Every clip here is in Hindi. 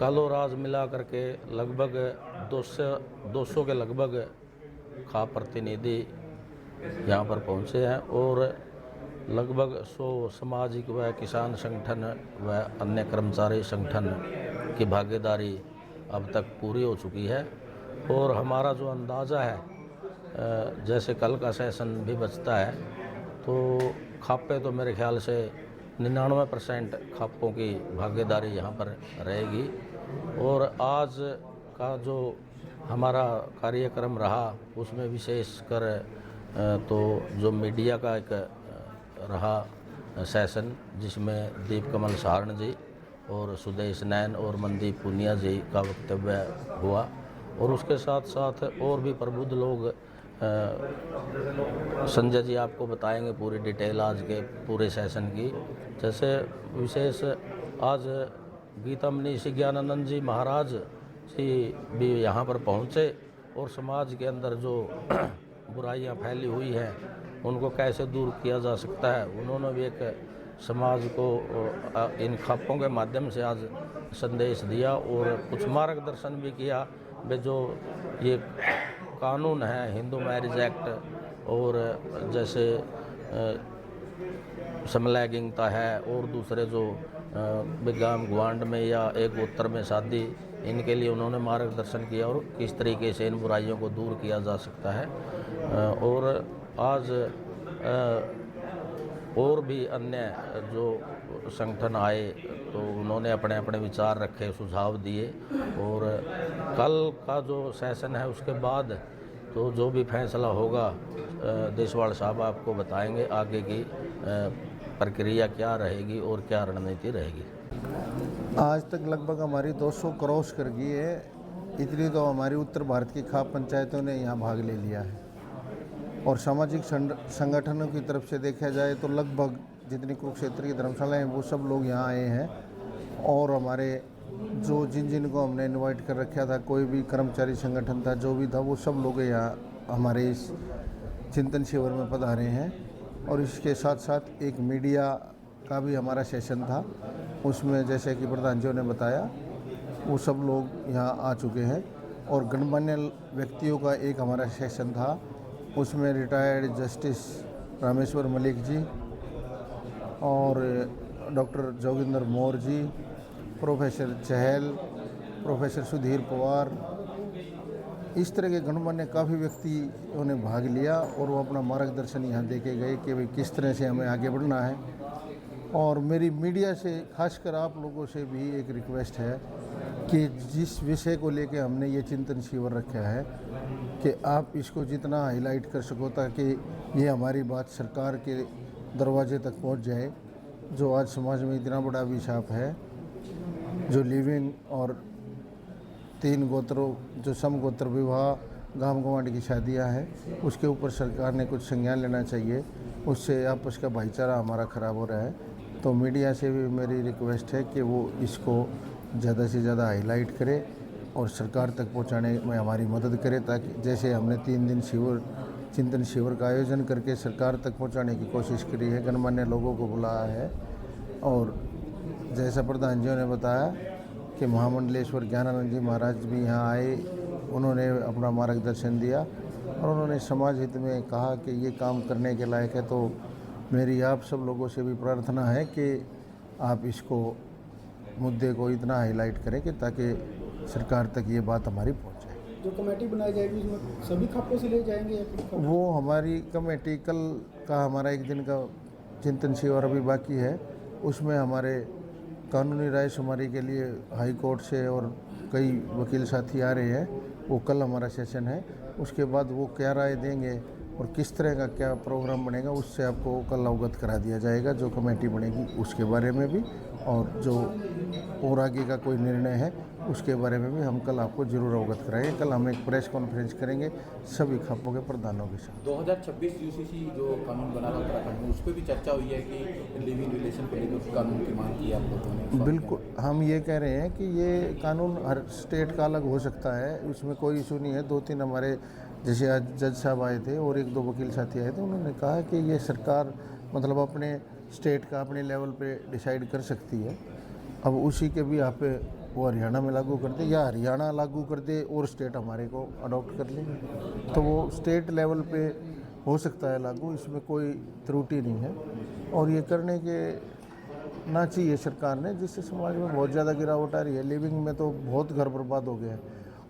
कल और आज मिला करके लगभग 200 के लगभग खाप प्रतिनिधि यहाँ पर पहुँचे हैं और लगभग 100 सामाजिक व किसान संगठन व अन्य कर्मचारी संगठन की भागीदारी अब तक पूरी हो चुकी है। और हमारा जो अंदाज़ा है, जैसे कल का सेशन भी बचता है तो खापे तो मेरे ख्याल से 99% खापों की भागीदारी यहाँ पर रहेगी। और आज का जो हमारा कार्यक्रम रहा उसमें विशेषकर तो जो मीडिया का एक रहा सेशन, जिसमें दीप कमल सहारण जी और सुदेश नैन और मनदीप पुनिया जी का वक्तव्य हुआ। और उसके साथ साथ और भी प्रबुद्ध लोग, संजय जी आपको बताएंगे पूरी डिटेल आज के पूरे सेशन की। जैसे विशेष आज गीता मनीषी ज्ञानानंद जी महाराज जी भी यहाँ पर पहुँचे और समाज के अंदर जो बुराइयाँ फैली हुई हैं उनको कैसे दूर किया जा सकता है, उन्होंने भी एक समाज को इन खापों के माध्यम से आज संदेश दिया और कुछ मार्गदर्शन भी किया। वे जो ये कानून है हिंदू मैरिज एक्ट और जैसे समलैंगिकता है और दूसरे जो विगाम गुआंड में या एक गोत्र में शादी, इनके लिए उन्होंने मार्गदर्शन किया और किस तरीके से इन बुराइयों को दूर किया जा सकता है। और आज और भी अन्य जो संगठन आए तो उन्होंने अपने अपने विचार रखे, सुझाव दिए। और कल का जो सेशन है उसके बाद तो जो भी फैसला होगा देशवाल साहब आपको बताएंगे आगे की प्रक्रिया क्या रहेगी और क्या रणनीति रहेगी। आज तक लगभग हमारी 200 क्रॉस कर गई है। इतनी तो हमारी उत्तर भारत की खाप पंचायतों ने यहाँ भाग ले लिया है। और सामाजिक संगठनों की तरफ से देखा जाए तो लगभग जितनी कुरुक्षेत्र की धर्मशाला हैं वो सब लोग यहाँ आए हैं। और हमारे जो जिन को हमने इनवाइट कर रखा था, कोई भी कर्मचारी संगठन था, जो भी था, वो सब लोग यहाँ हमारे इस चिंतन शिविर में पधारे हैं। और इसके साथ साथ एक मीडिया का भी हमारा सेशन था, उसमें जैसे कि प्रधान जी ने बताया वो सब लोग यहाँ आ चुके हैं। और गणमान्य व्यक्तियों का एक हमारा सेशन था, उसमें रिटायर्ड जस्टिस रामेश्वर मलिक जी और डॉक्टर जोगिंदर मौर्य जी, प्रोफेसर चहल, प्रोफेसर सुधीर पवार, इस तरह के गणमान्य काफ़ी व्यक्तियों ने भाग लिया और वो अपना मार्गदर्शन यहाँ दे के गए कि भाई किस तरह से हमें आगे बढ़ना है। और मेरी मीडिया से, खासकर आप लोगों से भी एक रिक्वेस्ट है कि जिस विषय को लेके हमने ये चिंतन शिविर रखा है कि आप इसको जितना हाईलाइट कर सको ताकि ये हमारी बात सरकार के दरवाजे तक पहुंच जाए। जो आज समाज में इतना बड़ा अभिशाप है, जो लिविंग और 3 गोत्रों, जो समगोत्र विवाह, गांव गंवाड़ की शादियां हैं, उसके ऊपर सरकार ने कुछ संज्ञान लेना चाहिए। उससे आपस का भाईचारा हमारा ख़राब हो रहा है। तो मीडिया से भी मेरी रिक्वेस्ट है कि वो इसको ज़्यादा से ज़्यादा हाईलाइट करे और सरकार तक पहुंचाने में हमारी मदद करे, ताकि जैसे हमने 3 दिन चिंतन शिविर का आयोजन करके सरकार तक पहुंचाने की कोशिश करी है, गणमान्य लोगों को बुलाया है। और जैसा प्रधान जी ने बताया कि महामंडलेश्वर ज्ञानानंद जी महाराज भी यहाँ आए, उन्होंने अपना मार्गदर्शन दिया और उन्होंने समाज हित में कहा कि ये काम करने के लायक है। तो मेरी आप सब लोगों से भी प्रार्थना है कि आप इसको मुद्दे को इतना हाईलाइट करें कि ताकि सरकार तक ये बात हमारी पहुँचे। जो कमेटी बनाई जाएगी उसमें सभी खापों से ले जाएंगे? वो हमारी कमेटी, कल का हमारा एक दिन का चिंतन शिविर अभी बाकी है, उसमें हमारे कानूनी राय शुमारी के लिए हाई कोर्ट से और कई वकील साथी आ रहे हैं। वो कल हमारा सेशन है, उसके बाद वो क्या राय देंगे और किस तरह का क्या प्रोग्राम बनेगा उससे आपको कल अवगत करा दिया जाएगा। जो कमेटी बनेगी उसके बारे में भी और जो और आगे का कोई निर्णय है उसके बारे में भी हम कल आपको जरूर अवगत कराएंगे। कल हम एक प्रेस कॉन्फ्रेंस करेंगे सभी खापों के प्रधानों के साथ। 2026 यूसीसी जो कानून बना था उत्तराखंड में, उस पर भी चर्चा हुई है कि लिविंग रिलेशन को लेकर कानून की मांग की आप लोगों ने। बिल्कुल, हम ये कह रहे हैं कि ये कानून हर स्टेट का अलग हो सकता है, उसमें कोई इशू नहीं है। 2-3 हमारे जैसे आज जज साहब आए थे और 1-2 वकील साथी आए थे, उन्होंने कहा कि ये सरकार मतलब अपने स्टेट का अपने लेवल पे डिसाइड कर सकती है। अब उसी के भी यहाँ पे वो हरियाणा में लागू कर दे, या हरियाणा लागू कर दे और स्टेट हमारे को अडॉप्ट कर ले, तो वो स्टेट लेवल पे हो सकता है लागू, इसमें कोई त्रुटि नहीं है। और ये करने के ना चाहिए सरकार ने, जिससे समाज में बहुत ज़्यादा गिरावट आ रही है। लिविंग में तो बहुत घर बर्बाद हो गए हैं।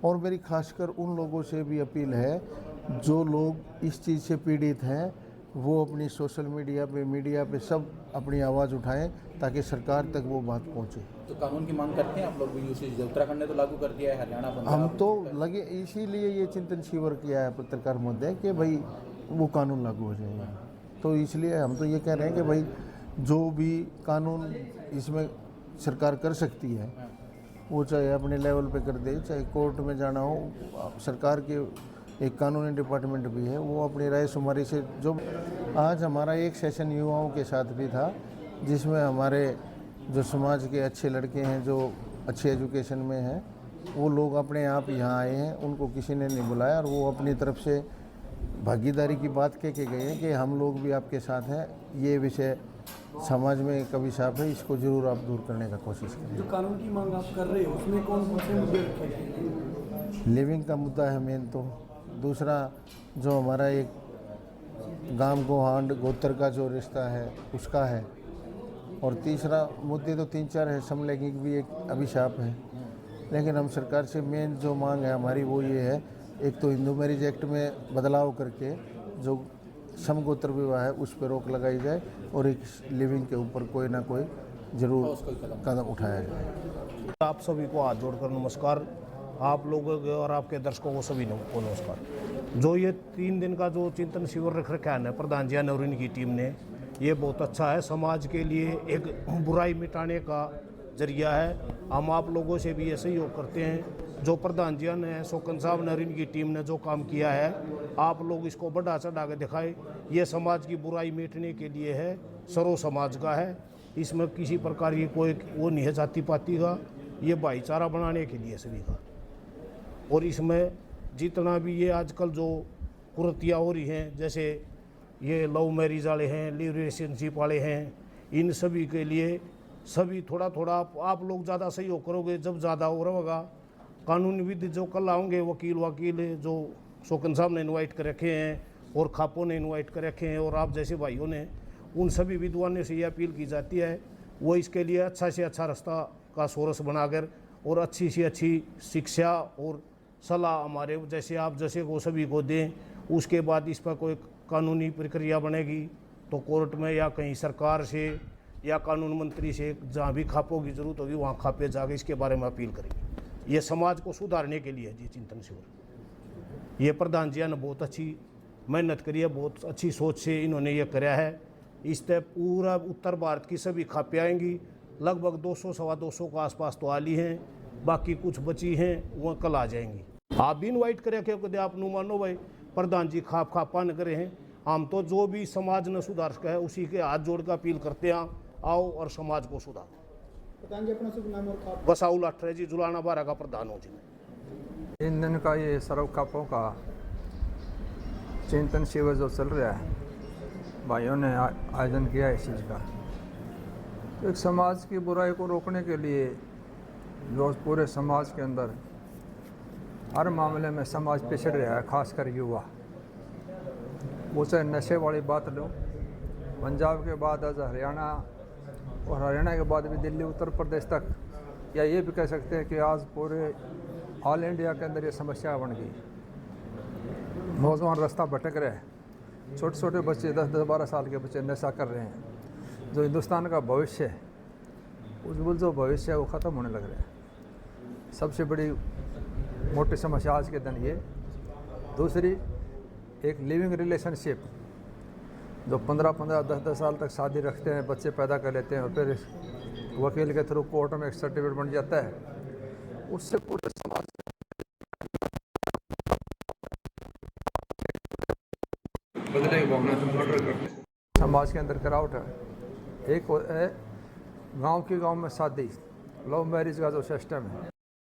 और मेरी खासकर उन लोगों से भी अपील है जो लोग इस चीज़ से पीड़ित हैं, वो अपनी सोशल मीडिया पे सब अपनी आवाज़ उठाएं ताकि सरकार तक वो बात पहुंचे। तो कानून की मांग करते हैं आप लोग भी? यूसेज उत्तराखंड ने तो लागू कर दिया है, हरियाणा पंजाब हम तो लगे, इसीलिए ये चिंतन शिविर किया है पत्रकार महोदय कि भाई वो कानून लागू हो जाएगा। तो इसलिए हम तो ये कह रहे हैं कि भाई जो भी कानून इसमें सरकार कर सकती है, वो चाहे अपने लेवल पे कर दे, चाहे कोर्ट में जाना हो। सरकार के एक कानूनी डिपार्टमेंट भी है, वो अपनी राय शुमारी से जो। आज हमारा एक सेशन युवाओं के साथ भी था, जिसमें हमारे जो समाज के अच्छे लड़के हैं, जो अच्छे एजुकेशन में हैं, वो लोग अपने आप यहाँ आए हैं, उनको किसी ने नहीं बुलाया, और वो अपनी तरफ से भागीदारी की बात कह के गए हैं कि हम लोग भी आपके साथ हैं। ये विषय समाज में एक अभिशाप है, इसको जरूर आप दूर करने का कोशिश करें। जो कानून की मांग आप कर रहे हो उसमें कौन कौन से मुद्दे रखे गए? लिविंग का मुद्दा है मेन तो। दूसरा जो हमारा एक गांव गोहांड गोत्र का जो रिश्ता है उसका है। और तीसरा मुद्दे तो 3-4 है, समलैंगिक भी एक अभिशाप है। लेकिन हम सरकार से मेन जो मांग है हमारी वो ये है, एक तो हिंदू मैरिज एक्ट में बदलाव करके जो समगोत्र विवाह है उस पर रोक लगाई जाए, और एक लिविंग के ऊपर कोई ना कोई जरूर कदम उठाया जाए। आप सभी को हाथ जोड़कर नमस्कार, आप लोगों को और आपके दर्शकों को सभी को नमस्कार। जो ये 3 दिन का जो चिंतन शिविर रख रखा है प्रधान जी और इनकी टीम ने, ये बहुत अच्छा है। समाज के लिए एक बुराई मिटाने का जरिया है। हम आप लोगों से भी ये सहयोग करते हैं। जो प्रधान जी ने, शोकन साहब ने और इनकी टीम ने जो काम किया है, आप लोग इसको बढ़ा चढ़ा के दिखाए। ये समाज की बुराई मिटने के लिए है, सर्व समाज का है। इसमें किसी प्रकार की कोई वो नहीं है जाति पाति का, ये भाईचारा बनाने के लिए सभी का। और इसमें जितना भी ये आजकल जो कुरीतियाँ हो रही हैं, जैसे ये लव मैरिज वाले हैं, लिव रिलेशनशिप वाले हैं, इन सभी के लिए सभी थोड़ा थोड़ा आप लोग ज़्यादा सहयोग करोगे, जब ज़्यादा हो रहेगा। कानूनी विधि जो कल आओगे, वकील जो शोकन साहब ने इनवाइट कर रखे हैं और खापों ने इनवाइट कर रखे हैं, और आप जैसे भाइयों ने, उन सभी विद्वानों से ये अपील की जाती है वो इसके लिए अच्छा से अच्छा रास्ता का सोर्स बनाकर और अच्छी से अच्छी शिक्षा और सलाह हमारे जैसे आप जैसे को सभी को दें। उसके बाद इस पर कोई कानूनी प्रक्रिया बनेगी तो कोर्ट में या कहीं सरकार से या कानून मंत्री से, जहाँ भी खापों की जरूरत होगी वहाँ खापे जाके इसके बारे में अपील करेंगे। ये समाज को सुधारने के लिए जी चिंतन शिविर। ये प्रधान जी ने बहुत अच्छी मेहनत करी है, बहुत अच्छी सोच से इन्होंने ये कराया है। इस पर पूरा उत्तर भारत की सभी खापें आएंगी। लगभग 200-225 के आसपास तो आली हैं, बाकी कुछ बची हैं वो कल आ जाएंगी। आप भी इन्वाइट करें क्योंकि आप नु मानो भाई प्रधान जी खापा न करे हैं। हम तो जो भी समाज ने सुधार सका है उसी के हाथ जोड़ कर अपील करते हैं, आओ और समाज को सुधारो। प्रधान जी अपना शुभ नाम और खाप? बसाउल अठरे जी, जुलाना 12 का प्रधान हो जी। 3 दिन का ये सर्व खापों का चिंतन शिविर जो चल रहा है, भाइयों ने आयोजन किया है इस चीज़ का। एक समाज की बुराई को रोकने के लिए जो पूरे समाज के अंदर हर मामले में समाज पिछड़ रहा है, खासकर युवा। वो चाहे नशे वाली बात लो, पंजाब के बाद आज हरियाणा, और हरियाणा के बाद भी दिल्ली उत्तर प्रदेश तक, या ये भी कह सकते हैं कि आज पूरे ऑल इंडिया के अंदर ये समस्या बन गई। नौजवान रास्ता भटक रहे हैं, छोटे छोटे बच्चे 10-12 साल के बच्चे नशा कर रहे हैं। जो हिंदुस्तान का भविष्य है, उज्जवल जो भविष्य है वो ख़त्म होने लग रहा है। सबसे बड़ी मोटी समस्या आज के दिन ये। दूसरी, एक लिविंग रिलेशनशिप, जो 15-15, 10-10 साल तक शादी रखते हैं, बच्चे पैदा कर लेते हैं, और फिर वकील के थ्रू कोर्ट में एक सर्टिफिकेट बन जाता है, उससे पूरे समाज बदले की भावना से मर्डर करते हैं। समाज के अंदर गिरावट है। एक है गांव में शादी, लव मैरिज का जो सिस्टम है,